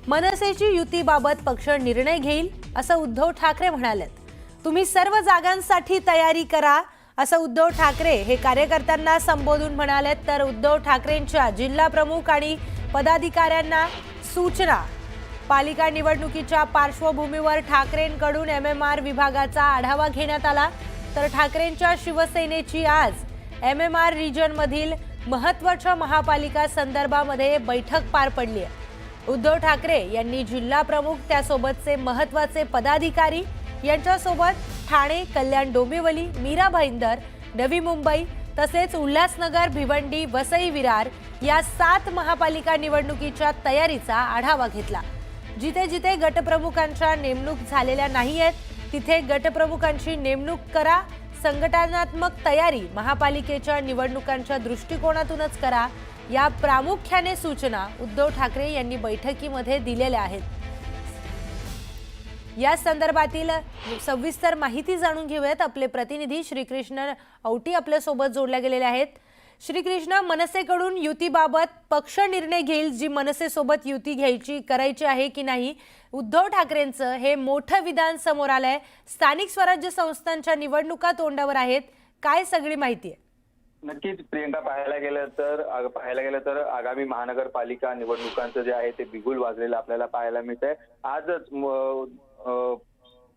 मनसेची युतीबाबत पक्ष निर्णय घेईल असं उद्धव ठाकरे म्हणालेत। तुम्ही सर्व जागांसाठी तयारी करा असं उद्धव ठाकरे हे कार्यकर्त्यांना संबोधून म्हणालेत। तर उद्धव ठाकरेंच्या जिल्हा प्रमुख आणि पदाधिकाऱ्यांना सूचना। पालिका निवडणुकीच्या पार्श्वभूमीवर ठाकरेंकडून MMR विभागाचा आढावा घेण्यात आला। तर ठाकरेंच्या शिवसेनेची आज MMR रिजन मधील महत्त्वाच्या महापालिका संदर्भामध्ये बैठक पार पडली आहे। उद्धव ठाकरे यांनी जिल्हा प्रमुख त्यासोबतचे महत्त्वाचे पदाधिकारी यांच्यासोबत ठाणे, कल्याण डोंबिवली, मीरा भाईंदर, नवी मुंबई तसेच उल्हासनगर, भिवंडी, वसई विरार या 7 महापालिका निवडणुकीच्या तयारीचा आढावा घेतला। जिथे जिथे गटप्रमुखांच्या नेमणूक झालेल्या नाहीयेत तिथे गटप्रमुखांची नेमणूक करा। संघटनात्मक तयारी महापालिकेच्या निवडणुकांच्या दृष्टिकोनातूनच करा, या प्रामुख्याने सूचना उद्धव ठाकरे यांनी बैठकीमध्ये दिलेल्या आहेत। या संदर्भातील सविस्तर माहिती जाणून घेऊयात। आपले प्रतिनिधी श्रीकृष्ण औटी आपल्या सोबत जोडले गेलेले आहेत। श्रीकृष्ण, मनसेकडून युतीबाबत पक्ष निर्णय घेईल, जी मनसे सोबत युती करायची आहे की नाही। उद्धव ठाकरेंचं हे मोठं विधान समोर आलंय। स्थानिक स्वराज्य संस्थांच्या निवडणुका तोंडावर आहेत, काय सगळी माहिती आहे? नक्कीच प्रियंका, पाहायला गेलं तर आगामी महानगरपालिका निवडणुकांचं जे आहे ते बिगुल वाजलेलं आपल्याला पाहायला मिळतंय। आजच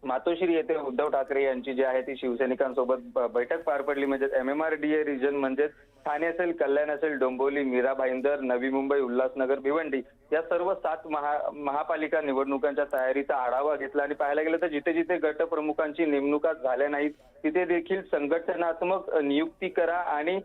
मातोश्री येथे उद्धव ठाकरे यांची जी आहे ती शिवसैनिकांसोबत बैठक पार पडली। म्हणजे MMRDA रिजन म्हणजे ठाणे असेल, कल्याण असेल, डोंबिवली, मीरा भाईंदर, नवी मुंबई, उल्हासनगर, भिवंडी या सर्व 7 महापालिका निवडणुकांच्या तयारीचा आढावा घेतला। आणि पाहायला गेलं तर जिथे जिथे गटप्रमुखांची नेमणुका झाल्या नाहीत तिथे देखील संघटनात्मक नियुक्ती करा आणि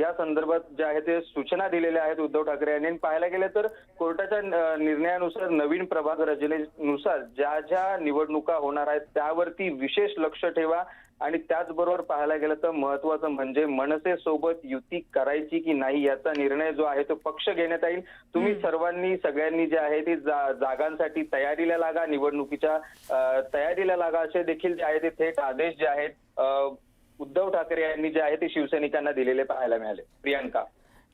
या संदर्भात जे आहे ते सूचना दिलेल्या आहेत उद्धव ठाकरे यांनी। पाहायला गेलं तर कोर्टाच्या निर्णयानुसार नवीन प्रभाग रचनेनुसार ज्या ज्या निवडणुका होणार आहेत त्यावरती विशेष लक्ष ठेवा। आणि त्याचबरोबर पाहायला गेलं तर महत्त्वाचं म्हणजे मनसे सोबत युती करायची की नाही याचा निर्णय जो आहे तो पक्ष घेण्यात येईल। तुम्ही सगळ्यांनी जे आहे ते जागांसाठी तयारीला लागा, निवडणुकीच्या तयारीला लागा असे देखील जे आहे ते थेट आदेश जे आहेत उद्धव ठाकरे यांनी जे आहे ते शिवसैनिकांना दिलेले पाहायला मिळाले। प्रियंका,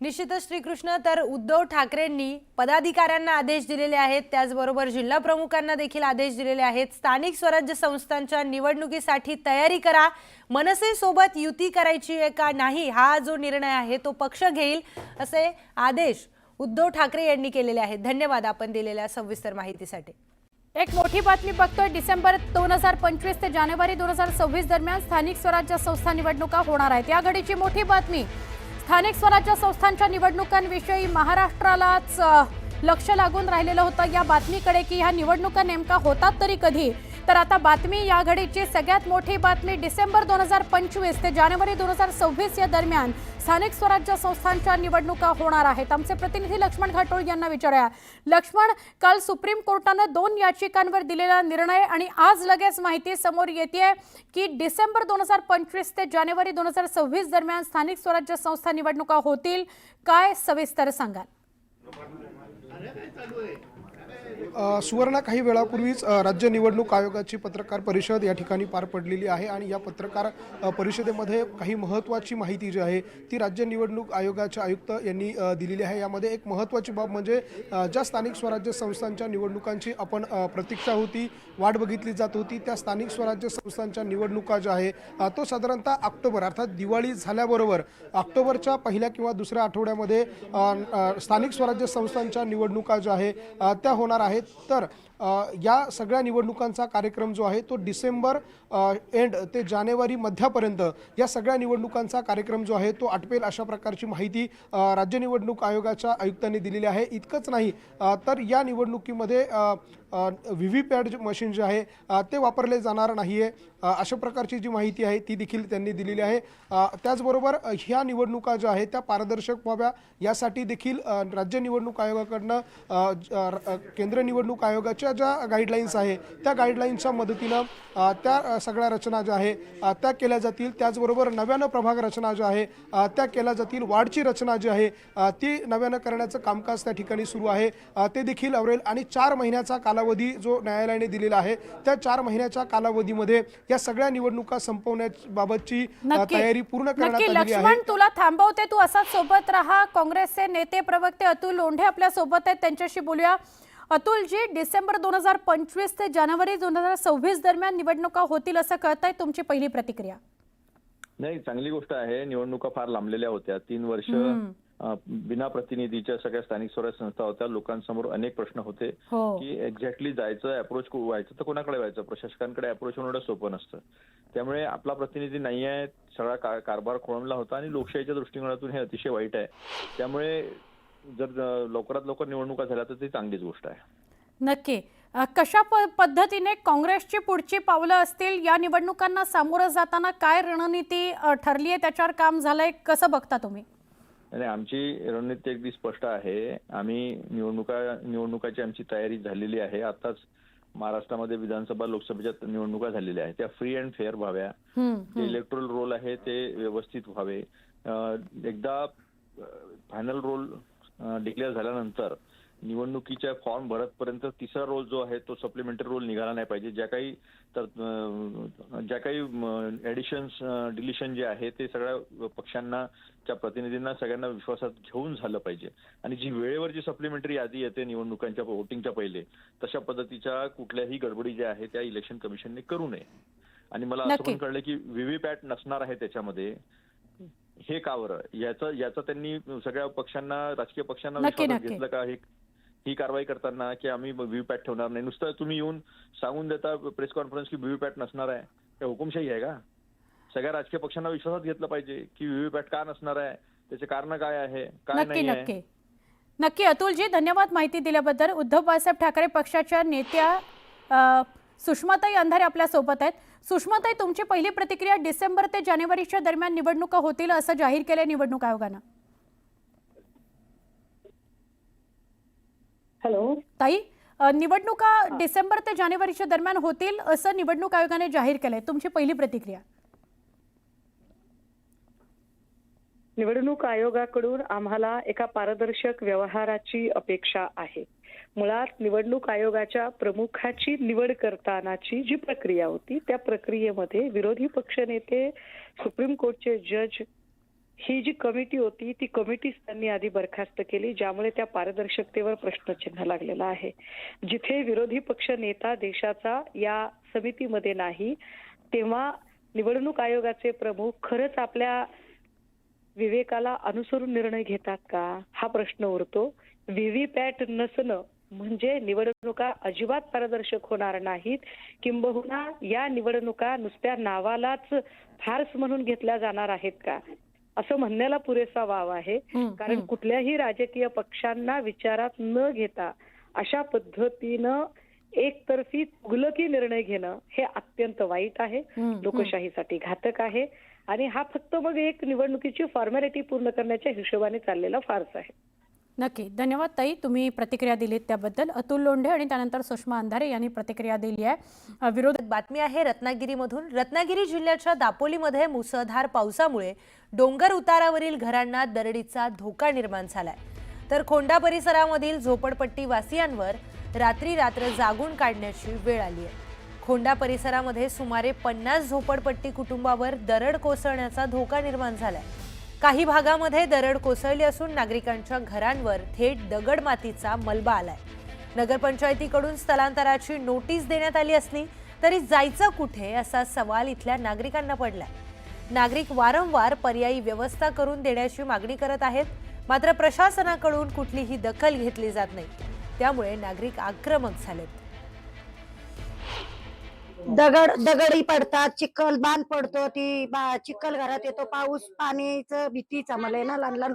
निश्चितच श्रीकृष्ण, तर उद्धव ठाकरेंनी पदाधिकाऱ्यांना आदेश दिलेले आहेत, त्याचबरोबर जिल्हा प्रमुखांना देखील आदेश दिलेले आहेत। स्थानिक स्वराज्य संस्थांच्या निवडणुकीसाठी तयारी करा, मनसे सोबत युती करायची आहे का नाही हा जो निर्णय आहे तो पक्ष घेईल असे आदेश उद्धव ठाकरे यांनी केलेले आहेत। धन्यवाद आपण दिलेल्या सविस्तर माहितीसाठी। एक मोठी बातमी बघतोय। डिसेंबर 2025 ते जानेवारी 2026 दरम्यान स्थानिक स्वराज्य संस्था निवडणुका होणार आहेत। या घडीची मोठी बातमी, स्थानिक स्वराज्य संस्थांच्या निवडणुकांविषयी महाराष्ट्रालाच लक्ष लागून राहिलेलं होतं या बातमीकडे की ह्या निवडणुका नेमका होतात तरी कधी। तर आता बातमी या घडीची सगळ्यात मोठी बातमी, डिसेंबर 2025 ते जानेवारी 2026 या दरम्यान स्थानिक स्वराज्य संस्थांच्या निवडणुका होणार आहेत। आमचे प्रतिनिधी लक्ष्मण घाटोळ यांना विचारूया। लक्ष्मण, काल सुप्रीम कोर्टाने 2 याचिकांवर दिलेला निर्णय आणि आज लगेच माहिती समोर येते की डिसेंबर 2025 ते जानेवारी 2026 दरम्यान स्थानिक स्वराज्य संस्था निवडणुका होतील, काय सविस्तर सांगाल? सुवर्णा, काही वेळापूर्वीच राज्य निवडणूक आयोगाची पत्रकार परिषद या ठिकाणी पार पडलेली आहे आणि या पत्रकार परिषदेमध्ये काही महत्त्वाची माहिती जी आहे ती राज्य निवडणूक आयोगाचे आयुक्त यांनी दिलेली आहे। यामध्ये एक महत्त्वाची बाब म्हणजे ज्या स्थानिक स्वराज्य संस्थांच्या निवडणुकांची आपण प्रतीक्षा होती, वाट बघितली जात होती, त्या स्थानिक स्वराज्य संस्थांच्या निवडणुका ज्या आहे तो साधारणतः ऑक्टोबर अर्थात दिवाळी झाल्याबरोबर ऑक्टोबरच्या पहिल्या किंवा दुसऱ्या आठवड्यामध्ये स्थानिक स्वराज्य संस्थांच्या निवडणुका ज्या आहे त्या होणार आहेत। तर या सगळ्या निवडणुकांचा कार्यक्रम जो आहे तो डिसेंबर एंड ते जानेवारी मध्यापर्यंत या सगळ्या निवडणुकांचा कार्यक्रम जो आहे तो आटपेल अशा प्रकारची माहिती राज्य निवडणूक आयोगाच्या आयुक्तांनी दिलेली आहे। इतकंच नाही तर या निवडणुकीमध्ये व्हीव्हीपॅट मशीन जे आहे ते वापरले जाणार नाही आहे अशा प्रकारची जी माहिती आहे ती देखील त्यांनी दिलेली आहे। त्याचबरोबर ह्या निवडणुका ज्या आहेत त्या पारदर्शक व्हाव्या यासाठी देखील राज्य निवडणूक आयोगाकडनं केंद्र निवडणूक आयोगाच्या ज्या गाईडलाईन्स आहे त्या गाईडलाईन्सच्या मदतीनं त्या सगळ्या रचना ज्या आहे त्या केल्या जातील। त्याचबरोबर नव्यानं प्रभाग रचना ज्या आहे त्या केल्या जातील। वार्डची रचना जी आहे ती नव्यानं करण्याचं कामकाज त्या ठिकाणी सुरू आहे, ते देखील आवरेल। आणि 4 महिन्याचा कालावधी जो न्यायालयाने दिलेला आहे त्या 4 महिन्याच्या कालावधीमध्ये या सगळ्या निवडणुका संपवण्याबाबतची तयारी पूर्ण करण्यात आली आहे। लक्ष्मण, तुला थांबवते, तू असाच सोबत राहा। काँग्रेसचे नेते प्रवक्ते अतुल लोंढे आपल्या सोबत आहेत, त्यांच्याशी बोलूया। अतुलजी, डिसेंबर 2025 ते जानेवारी 2026 दरम्यान निवडणुका होतील असं कळतंय. तुमची पहिली प्रतिक्रिया? नाही, चांगली गोष्ट आहे. निवडणुका फार लांबलेल्या होत्या. 3 वर्ष बिना प्रतिनिधीच्या सगळ्या स्थानिक स्वराज्य संस्था होत्या. लोकांसमोर अनेक प्रश्न होते हो. की एक्झॅक्टली जायचं, अप्रोच व्हायचं तर कोणाकडे व्हायचं. प्रशासकांकडे अप्रोच होणं एवढं सोपं नसतं. त्यामुळे आपला प्रतिनिधी नाही आहे, सगळा कारभार खोळंबला होता आणि लोकशाहीच्या दृष्टिकोनातून हे अतिशय वाईट आहे. त्यामुळे जर लवकरात लवकर निवडणुका झाल्या तर ती चांगलीच गोष्ट आहे. नक्की. कशा पद्धतीने काँग्रेसची पुढची पावलं असतील? या निवडणुकांना सामोरं जाताना काय रणनीती ठरली आहे, त्याच्यावर काम झालंय, कसं बघता तुम्ही? आणि आमची रणनीती अगदी स्पष्ट आहे. आम्ही निवडणुकाची आमची तयारी झालेली आहे. आताच महाराष्ट्रामध्ये विधानसभा लोकसभेच्या निवडणुका झालेल्या आहेत. त्या फ्री अँड फेअर व्हाव्या. जे इलेक्टोरल रोल आहे ते व्यवस्थित व्हावे. एकदा फायनल रोल डिक्लेअर झाल्यानंतर निवडणुकीच्या फॉर्म भरतपर्यंत तिसरा रोल जो आहे तो सप्लिमेंटरी रोल निघाला नाही पाहिजे. ज्या काही ऍडिशन्स डिलिशन जे आहे ते सगळ्या पक्षांना, त्या प्रतिनिधींना सगळ्यांना विश्वासात घेऊन झालं पाहिजे. आणि जी वेळेवर जी सप्लिमेंटरी यादी येते निवडणुकांच्या वोटिंगच्या पहिले, तशा पद्धतीच्या कुठल्याही गडबडी ज्या आहे त्या इलेक्शन कमिशनने करू नये. आणि मला असं पण कळलं की व्हीव्हीपॅट नसणार आहे त्याच्यामध्ये. हे का बरं? याचा त्यांनी सगळ्या पक्षांना, राजकीय पक्षांना विश्वासात घेतलं का? ही कारवाई करताना की आम्ही व्हीव्हीपॅट ठेवणार नाही. नुसतं तुम्ही येऊन सांगून देता प्रेस कॉन्फरन्स की व्हीव्हीपॅट नसणार आहे. हे हुकुमशाही आहे का? सगळ्या राजकीय पक्षांना विश्वासात घेतलं पाहिजे की व्हीव्हीपॅट का नसणार आहे, त्याचे कारण काय आहे, काय नाही आहे. नक्की अतुलजी, धन्यवाद माहिती दिल्याबद्दल. उद्धव बाळासाहेब ठाकरे पक्षाच्या नेत्या सुषमाताई अंधारे आपल्या सोबत आहेत. सुषमाताई, तुमची पहिली प्रतिक्रिया, डिसेंबर ते जानेवारीच्या दरम्यान निवडणुका होतील असं जाहीर केलंय निवडणूक आयोगानं. हॅलो ताई, निवडणुका डिसेंबर ते जानेवारीच्या दरम्यान होतील असं निवडणूक आयोगाने जाहीर केलंय. तुमची पहिली प्रतिक्रिया? निवडणूक आयोगाकडून आम्हाला एका पारदर्शक व्यवहाराची अपेक्षा आहे. मुळात निवडणूक आयोगाच्या प्रमुखाची निवड करतानाची जी प्रक्रिया होती त्या प्रक्रियेमध्ये विरोधी पक्षनेते, सुप्रीम कोर्टचे जज, ही जी कमिटी होती ती कमिटीच त्यांनी आधी बरखास्त केली, ज्यामुळे त्या पारदर्शकतेवर प्रश्नचिन्ह लागलेला आहे. जिथे विरोधी पक्ष नेता देशाचा या समितीमध्ये नाही, तेव्हा निवडणूक आयोगाचे प्रमुख खरंच आपल्या विवेकाला अनुसरून निर्णय घेतात का, हा प्रश्न उरतो. व्हीव्हीपॅट नसणं म्हणजे निवडणुका अजिबात पारदर्शक होणार नाहीत. किंबहुना या निवडणुका नुसत्या नावालाच फार्स म्हणून घेतल्या जाणार आहेत का, असं म्हणण्याला पुरेसा वाव आहे. कारण कुठल्याही राजकीय पक्षांना विचारात न घेता अशा पद्धतीनं एकतर्फी तुघलकी निर्णय घेणं हे अत्यंत वाईट आहे, लोकशाहीसाठी घातक आहे. आणि हा फक्त मग एक निवडणुकीची फॉर्मॅलिटी पूर्ण करण्याच्या हिशोबाने चाललेला फार्स आहे. नक्की. धन्यवाद ताई, तुम्ही प्रतिक्रिया दिलीत त्याबद्दल. अतुल लोंढे आणि त्यानंतर सुषमा अंधारे यांनी प्रतिक्रिया दिली आहे. विरोधी बातमी आहे रत्नागिरीमधून. रत्नागिरी जिल्ह्याच्या दापोलीमध्ये मुसळधार पावसामुळे डोंगर उतारावरील घरांना दरडीचा धोका निर्माण झालाय. तर खोंडा परिसरामधील झोपडपट्टी वासियांवर रात्री जागून काढण्याची वेळ आली आहे. खोंडा परिसरामध्ये सुमारे 50 झोपडपट्टी कुटुंबावर दरड कोसळण्याचा धोका निर्माण झालाय. काही भागामध्ये दरड कोसळली असून नागरिकांच्या घरांवर थेट दगड मातीचा मलबा आलाय. नगरपंचायतीकडून स्थलांतराची नोटीस देण्यात आली असली तरी जायचं कुठे असा सवाल इथल्या नागरिकांना पडलाय. नागरिक वारंवार पर्यायी व्यवस्था करून देण्याची मागणी करत आहेत, मात्र प्रशासनाकडून कुठलीही दखल घेतली जात नाही. त्यामुळे नागरिक आक्रमक झालेत. दगडी पडतात, चिखल बांध पडतो, ती चिखल घरात येतो, पाऊस पाणीचं भीतीचा मला आहे ना. लहान लहान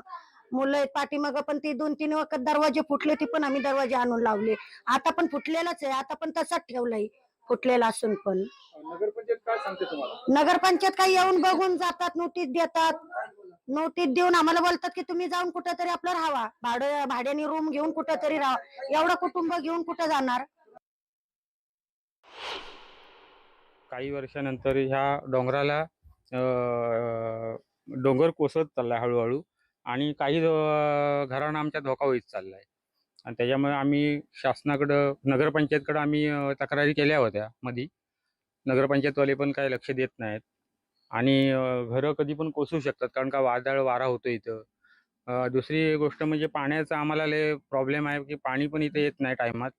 मुलं आहेत पाठीमाग, पण ती 2-3 वखत दरवाजे फुटले, ती पण आम्ही दरवाजे आणून लावले. आता पण फुटलेलाच आहे, आता पण तसाच ठेवलाय फुटलेला असून पण. नगरपंचायत काय सांगते तुम्हाला? नगरपंचायत काय येऊन बघून जातात, नोटीस देतात. नोटीस देऊन आम्हाला बोलतात की तुम्ही जाऊन कुठेतरी आपलं राहावा, भाड्याने रूम घेऊन कुठेतरी राहा. एवढं कुटुंब घेऊन कुठं जाणार? काही वर्षानंतर ह्या डोंगराला डोंगर कोसळत चाललाय हळूहळू, आणि काही घरांना आमच्या धोका होत चाललाय. आणि त्याच्यामुळे आम्ही शासनाकडं, नगरपंचायतकडं आम्ही तक्रारी केल्या होत्या मध्ये. नगरपंचायतवाले पण काही लक्ष देत नाहीत. आणि घरं कधी पण कोसळू शकतात, कारण का वादळ वारा होतो इथं. दुसरी गोष्ट म्हणजे पाण्याचा आम्हाला लय प्रॉब्लेम आहे की पाणी पण इथे येत नाही टायमात.